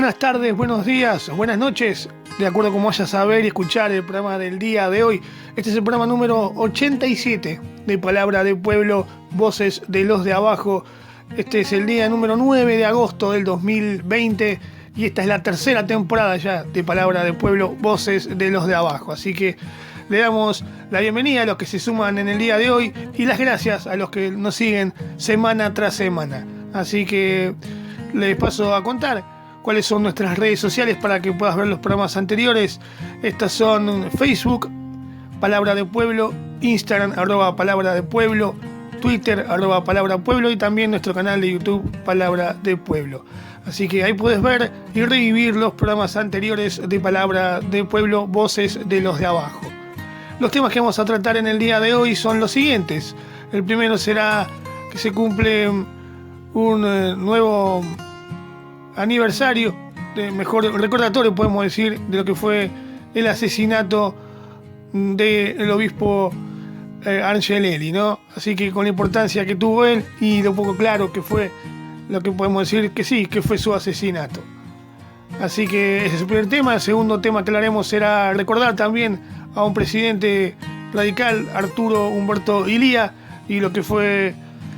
Buenas tardes, buenos días, buenas noches, de acuerdo a cómo vayas a ver y escuchar el programa del día de hoy. Este es el programa número 87 de Palabra de Pueblo, Voces de los de Abajo. Este es el día número 9 de agosto del 2020 y esta es la tercera temporada ya de Palabra de Pueblo, Voces de los de Abajo. Así que le damos la bienvenida a los que se suman en el día de hoy y las gracias a los que nos siguen semana tras semana. Así que les paso a contar cuáles son nuestras redes sociales para que puedas ver los programas anteriores. Estas son Facebook, Palabra de Pueblo, Instagram, @Palabra de Pueblo, Twitter, @Palabra Pueblo y también nuestro canal de YouTube, Palabra de Pueblo. Así que ahí puedes ver y revivir los programas anteriores de Palabra de Pueblo, Voces de los de Abajo. Los temas que vamos a tratar en el día de hoy son los siguientes. El primero será que se cumple un nuevo aniversario, mejor recordatorio podemos decir, de lo que fue el asesinato del obispo Angelelli, ¿no? Así que con la importancia que tuvo él y lo poco claro que fue, lo que podemos decir que sí, que fue su asesinato. Así que ese es el primer tema. El segundo tema que hablaremos será recordar también a un presidente radical, Arturo Humberto Illia, y lo que fue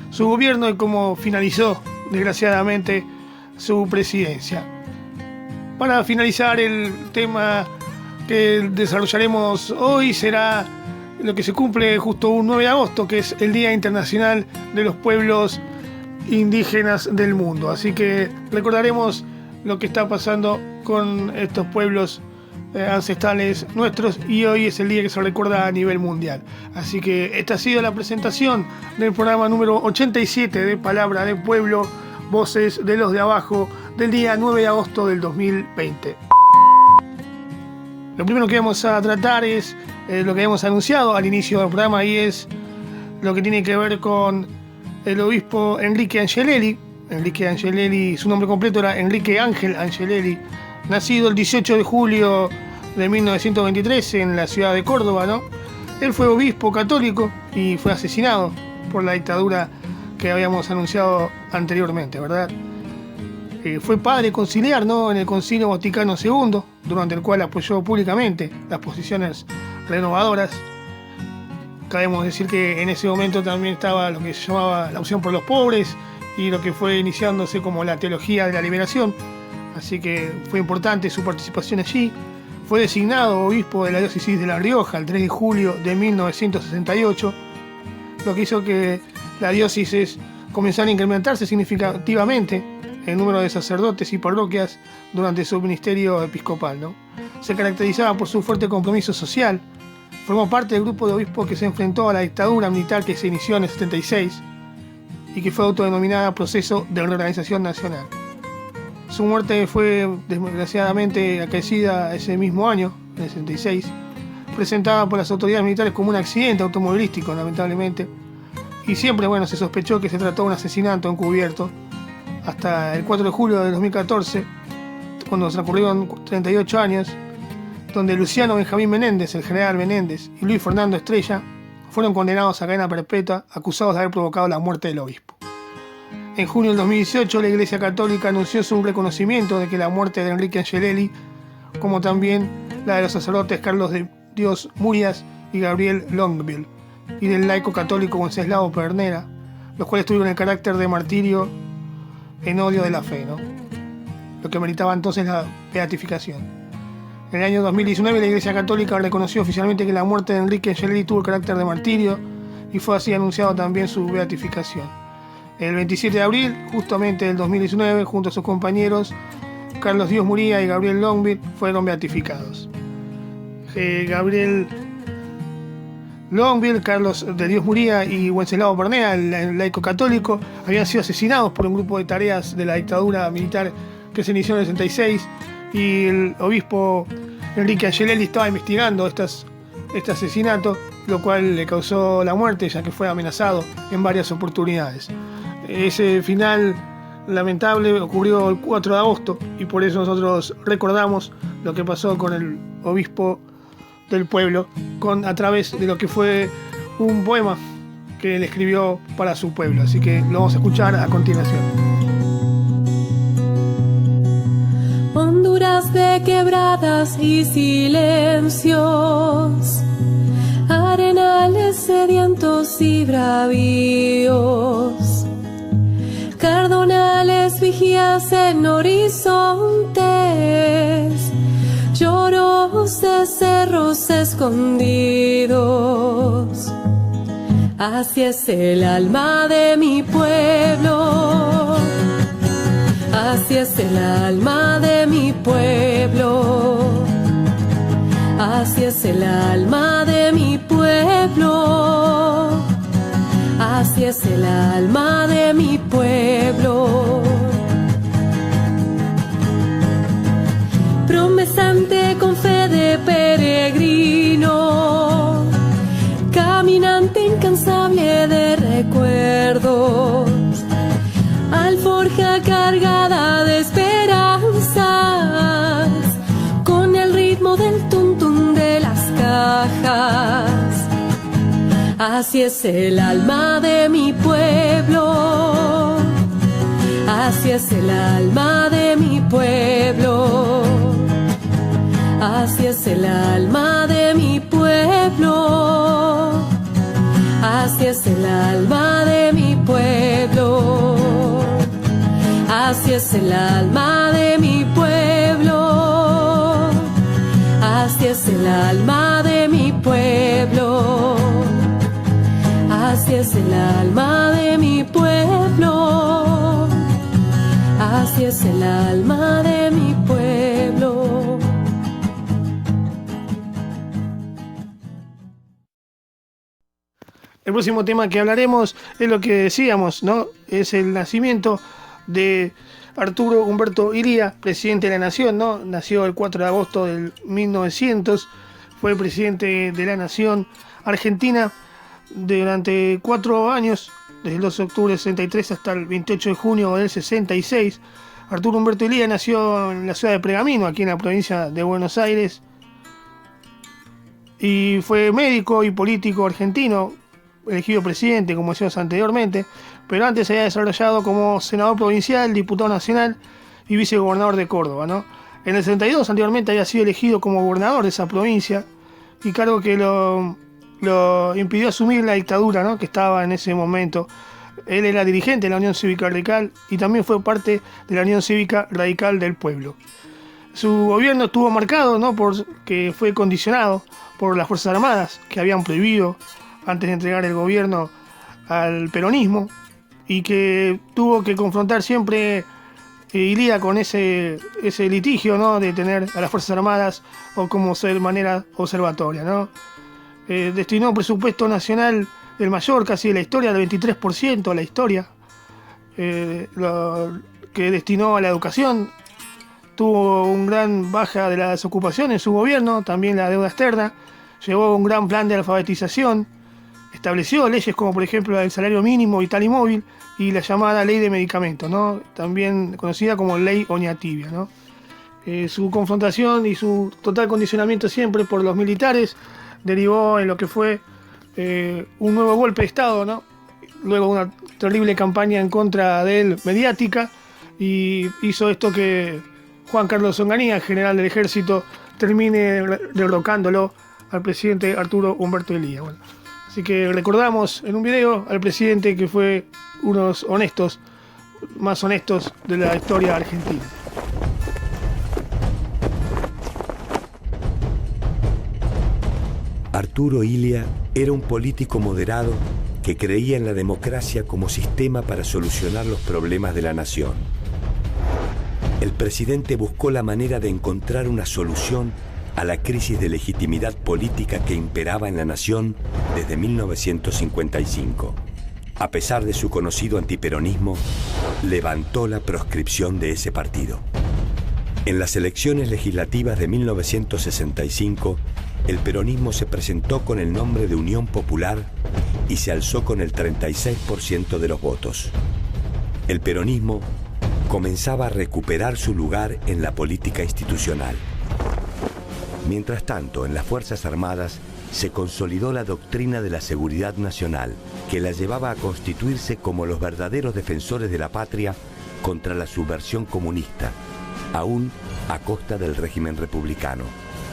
su gobierno y cómo finalizó, desgraciadamente, su presidencia. Para finalizar, el tema que desarrollaremos hoy será lo que se cumple justo un 9 de agosto, que es el Día Internacional de los Pueblos Indígenas del Mundo. Así que recordaremos lo que está pasando con estos pueblos ancestrales nuestros y hoy es el día que se recuerda a nivel mundial. Así que esta ha sido la presentación del programa número 87 de Palabra de Pueblo, Voces de los de Abajo, del día 9 de agosto del 2020. Lo primero que vamos a tratar es lo que hemos anunciado al inicio del programa y es lo que tiene que ver con el obispo Enrique Angelelli. Enrique Angelelli, su nombre completo era Enrique Ángel Angelelli, nacido el 18 de julio de 1923 en la ciudad de Córdoba, ¿no? Él fue obispo católico y fue asesinado por la dictadura que habíamos anunciado anteriormente, ¿verdad? Fue padre conciliar, ¿no?, en el Concilio Vaticano II, durante el cual apoyó públicamente las posiciones renovadoras. Cabemos decir que en ese momento también estaba lo que se llamaba la opción por los pobres y lo que fue iniciándose como la teología de la liberación. Así que fue importante su participación allí. Fue designado obispo de la diócesis de La Rioja el 3 de julio de 1968, lo que hizo que la diócesis comenzara a incrementarse significativamente el número de sacerdotes y parroquias durante su ministerio episcopal, ¿no? Se caracterizaba por su fuerte compromiso social. Formó parte del grupo de obispos que se enfrentó a la dictadura militar que se inició en el 76 y que fue autodenominada Proceso de Reorganización Nacional. Su muerte fue desgraciadamente acaecida ese mismo año, en el 76, presentada por las autoridades militares como un accidente automovilístico, lamentablemente, y siempre, se sospechó que se trató de un asesinato encubierto, hasta el 4 de julio de 2014, cuando transcurrieron 38 años, donde Luciano Benjamín Menéndez, el general Menéndez, y Luis Fernando Estrella fueron condenados a cadena perpetua, acusados de haber provocado la muerte del obispo. En junio del 2018, la Iglesia Católica anunció su reconocimiento de que la muerte de Enrique Angelelli, como también la de los sacerdotes Carlos de Dios Murias y Gabriel Longville, y del laico católico Wenceslao Pernera, los cuales tuvieron el carácter de martirio en odio de la fe, ¿no? Lo que meritaba entonces la beatificación. En el año 2019 la Iglesia Católica reconoció oficialmente que la muerte de Enrique Angelelli tuvo el carácter de martirio y fue así anunciado también su beatificación. El 27 de abril, justamente del 2019, junto a sus compañeros Carlos Dios Muría y Gabriel Longville fueron beatificados. Gabriel Longville, Carlos de Dios Muría y Wenceslao Pernera, el laico católico, habían sido asesinados por un grupo de tareas de la dictadura militar que se inició en el 66 y el obispo Enrique Angelelli estaba investigando este asesinato, lo cual le causó la muerte ya que fue amenazado en varias oportunidades. Ese final lamentable ocurrió el 4 de agosto y por eso nosotros recordamos lo que pasó con el obispo del pueblo a través de lo que fue un poema que él escribió para su pueblo. Así que lo vamos a escuchar a continuación. Honduras de quebradas y silencios, arenales sedientos y bravíos, cardonales vigías en horizontes, lloros de cerros escondidos. Así es el alma de mi pueblo, así es el alma de mi pueblo, así es el alma de mi pueblo, así es el alma de mi pueblo. Promesante con fe de peregrino, caminante incansable de recuerdos, alforja cargada de esperanzas, con el ritmo del tum-tum de las cajas. Así es el alma de mi pueblo, así es el alma de mi pueblo, así es el alma de mi pueblo, así es el alma de mi pueblo, así es el alma de mi pueblo, así es el alma de mi pueblo, así es el alma de mi pueblo, así es el alma de mi pueblo. El próximo tema que hablaremos es lo que decíamos, ¿no? Es el nacimiento de Arturo Humberto Illia, presidente de la Nación, ¿no? Nació el 4 de agosto del 1900, fue presidente de la Nación Argentina durante 4 años, desde el 12 de octubre del 63 hasta el 28 de junio del 66. Arturo Humberto Illia nació en la ciudad de Pergamino, aquí en la provincia de Buenos Aires, y fue médico y político argentino, elegido presidente, como decíamos anteriormente, pero antes se había desarrollado como senador provincial, diputado nacional y vicegobernador de Córdoba, ¿no? En el 62 anteriormente había sido elegido como gobernador de esa provincia, y cargo que lo impidió asumir la dictadura, ¿no?, que estaba en ese momento. Él era dirigente de la Unión Cívica Radical y también fue parte de la Unión Cívica Radical del Pueblo. Su gobierno estuvo marcado, ¿no?, porque fue condicionado por las Fuerzas Armadas, que habían prohibido antes de entregar el gobierno al peronismo, y que tuvo que confrontar siempre Illia con ese litigio, ¿no?, de tener a las Fuerzas Armadas o como ser manera observatoria, ¿no? Destinó un presupuesto nacional del mayor casi de la historia, del 23% de la historia, lo que destinó a la educación. Tuvo un gran baja de la desocupación en su gobierno, también la deuda externa. Llevó un gran plan de alfabetización. Estableció leyes como, por ejemplo, el salario mínimo vital y móvil y la llamada ley de medicamentos, ¿no?, también conocida como ley Oñativia, ¿no? Su confrontación y su total condicionamiento siempre por los militares derivó en lo que fue un nuevo golpe de Estado, ¿no? Luego una terrible campaña en contra de él mediática, y hizo esto que Juan Carlos Onganía, general del ejército, termine derrocándolo al presidente Arturo Humberto Illia. Bueno, así que recordamos en un video al presidente que fue uno de los honestos, más honestos de la historia argentina. Arturo Illia era un político moderado que creía en la democracia como sistema para solucionar los problemas de la nación. El presidente buscó la manera de encontrar una solución a la crisis de legitimidad política que imperaba en la nación desde 1955. A pesar de su conocido antiperonismo, levantó la proscripción de ese partido. En las elecciones legislativas de 1965, el peronismo se presentó con el nombre de Unión Popular y se alzó con el 36% de los votos. El peronismo comenzaba a recuperar su lugar en la política institucional. Mientras tanto, en las Fuerzas Armadas se consolidó la doctrina de la seguridad nacional, que la llevaba a constituirse como los verdaderos defensores de la patria contra la subversión comunista, aún a costa del régimen republicano.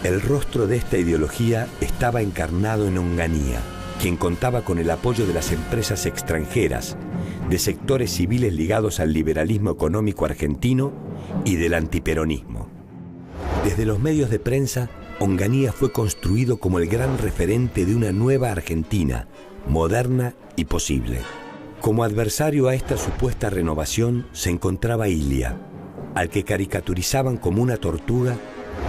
El rostro de esta ideología estaba encarnado en Onganía, quien contaba con el apoyo de las empresas extranjeras, de sectores civiles ligados al liberalismo económico argentino y del antiperonismo. Desde los medios de prensa, Onganía fue construido como el gran referente de una nueva Argentina, moderna y posible. Como adversario a esta supuesta renovación se encontraba Ilia, al que caricaturizaban como una tortuga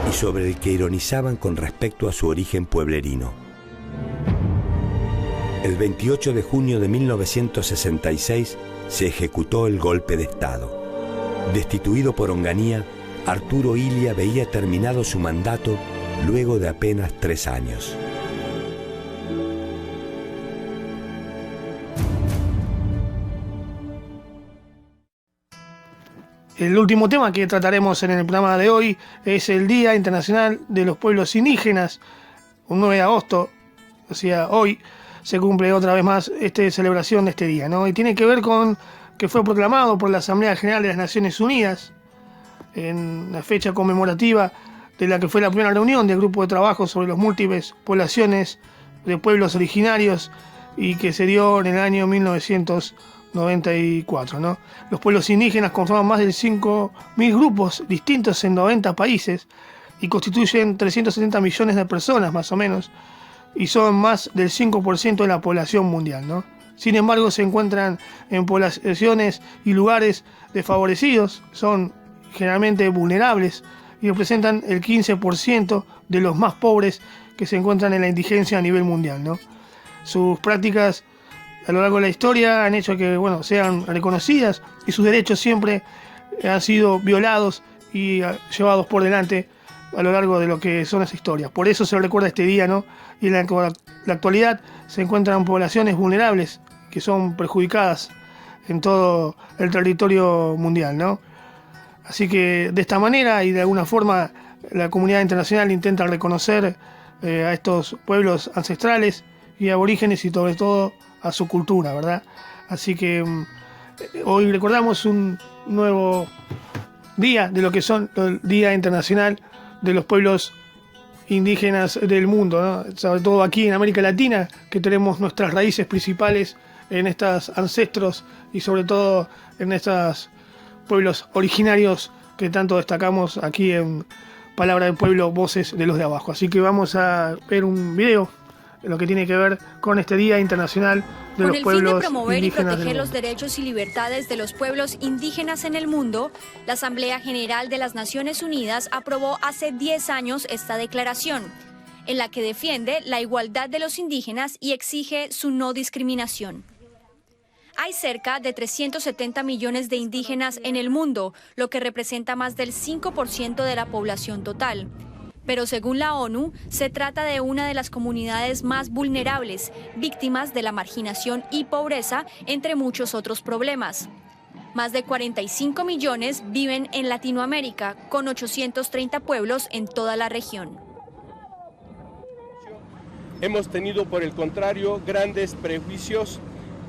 y sobre el que ironizaban con respecto a su origen pueblerino. El 28 de junio de 1966 se ejecutó el golpe de Estado. Destituido por Onganía, Arturo Ilia veía terminado su mandato luego de apenas 3 años. El último tema que trataremos en el programa de hoy es el Día Internacional de los Pueblos Indígenas. Un 9 de agosto, o sea, hoy, se cumple otra vez más esta celebración de este día, ¿no? Y tiene que ver con que fue proclamado por la Asamblea General de las Naciones Unidas en la fecha conmemorativa de la que fue la primera reunión del Grupo de Trabajo sobre las múltiples poblaciones de pueblos originarios y que se dio en el año 1994, ¿no? Los pueblos indígenas conforman más de 5.000 grupos distintos en 90 países y constituyen 370 millones de personas más o menos, y son más del 5% de la población mundial, ¿no? Sin embargo, se encuentran en poblaciones y lugares desfavorecidos, son generalmente vulnerables y representan el 15% de los más pobres que se encuentran en la indigencia a nivel mundial, ¿no? Sus prácticas a lo largo de la historia han hecho que, sean reconocidas y sus derechos siempre han sido violados y llevados por delante a lo largo de lo que son las historias. Por eso se recuerda este día, ¿no? Y en la actualidad se encuentran poblaciones vulnerables que son perjudicadas en todo el territorio mundial, ¿no? Así que de esta manera y de alguna forma la comunidad internacional intenta reconocer a estos pueblos ancestrales y aborígenes y sobre todo a su cultura, ¿verdad? Así que hoy recordamos un nuevo día de lo que son el Día Internacional de los Pueblos Indígenas del mundo, ¿no? Sobre todo aquí en América Latina, que tenemos nuestras raíces principales en estos ancestros y sobre todo en estos pueblos originarios que tanto destacamos aquí en Palabra del Pueblo, Voces de los de Abajo. Así que vamos a ver un video en lo que tiene que ver con este Día Internacional de los Pueblos Indígenas. Con el fin de promover y proteger los derechos y libertades de los pueblos indígenas en el mundo, la Asamblea General de las Naciones Unidas aprobó hace 10 años esta declaración, en la que defiende la igualdad de los indígenas y exige su no discriminación. Hay cerca de 370 millones de indígenas en el mundo, lo que representa más del 5% de la población total. Pero según la ONU, se trata de una de las comunidades más vulnerables, víctimas de la marginación y pobreza, entre muchos otros problemas. Más de 45 millones viven en Latinoamérica, con 830 pueblos en toda la región. Hemos tenido, por el contrario, grandes prejuicios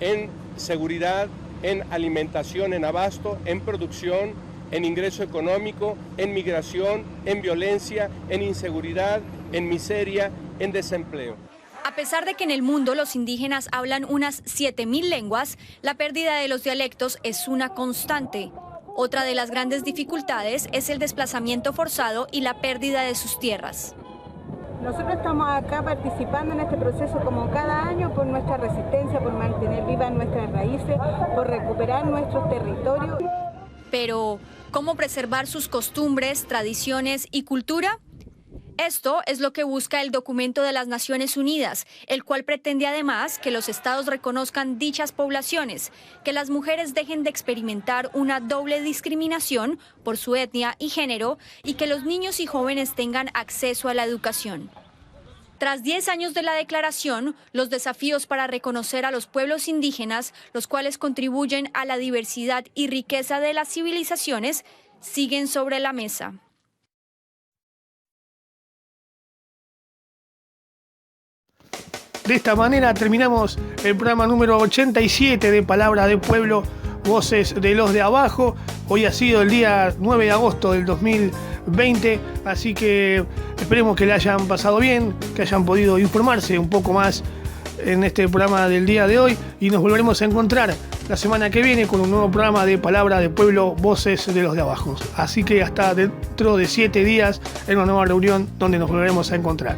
en seguridad, en alimentación, en abasto, en producción, en ingreso económico, en migración, en violencia, en inseguridad, en miseria, en desempleo. A pesar de que en el mundo los indígenas hablan unas 7.000 lenguas, la pérdida de los dialectos es una constante. Otra de las grandes dificultades es el desplazamiento forzado y la pérdida de sus tierras. Nosotros estamos acá participando en este proceso como cada año por nuestra resistencia, por mantener vivas nuestras raíces, por recuperar nuestros territorios. Pero, ¿cómo preservar sus costumbres, tradiciones y cultura? Esto es lo que busca el documento de las Naciones Unidas, el cual pretende además que los estados reconozcan dichas poblaciones, que las mujeres dejen de experimentar una doble discriminación por su etnia y género y que los niños y jóvenes tengan acceso a la educación. Tras 10 años de la declaración, los desafíos para reconocer a los pueblos indígenas, los cuales contribuyen a la diversidad y riqueza de las civilizaciones, siguen sobre la mesa. De esta manera terminamos el programa número 87 de Palabra del Pueblo, Voces de los de Abajo. Hoy ha sido el día 9 de agosto del 2020, así que esperemos que le hayan pasado bien, que hayan podido informarse un poco más en este programa del día de hoy, y nos volveremos a encontrar la semana que viene con un nuevo programa de Palabra de Pueblo, Voces de los de Abajo. Así que hasta dentro de 7 días en una nueva reunión donde nos volveremos a encontrar.